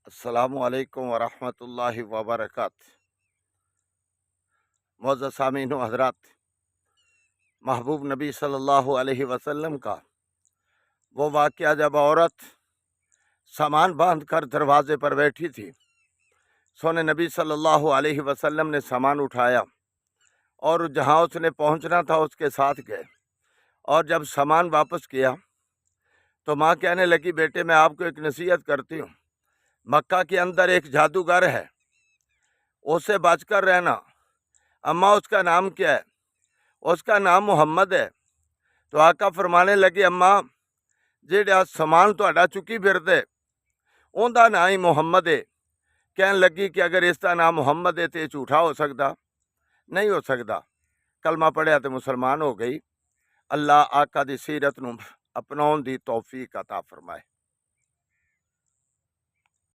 السلام علیکم ورحمۃ اللہ وبرکاتہ۔ معزز سامعین و حضرات، محبوب نبی صلی اللہ علیہ وسلم کا وہ واقعہ جب عورت سامان باندھ کر دروازے پر بیٹھی تھی، سونے نبی صلی اللہ علیہ وسلم نے سامان اٹھایا اور جہاں اس نے پہنچنا تھا اس کے ساتھ گئے، اور جب سامان واپس کیا تو ماں کہنے لگی، بیٹے میں آپ کو ایک نصیحت کرتی ہوں، مکہ کے اندر ایک جادوگر ہے، اسے بچ کر رہنا۔ اماں اس کا نام کیا ہے؟ اس کا نام محمد ہے۔ تو آقا فرمانے لگے، اماں جیڑا سامان تہاڈا چکی پھردے اوندا نام ہی محمد ہے۔ کہنے لگی کہ اگر اس کا نام محمد ہے تو یہ جھوٹا ہو سکتا؟ نہیں ہو سکتا۔ کلمہ پڑھیا تو مسلمان ہو گئی۔ اللہ آقا دی سیرت نو اپناؤن دی توفیق عطا فرمائے۔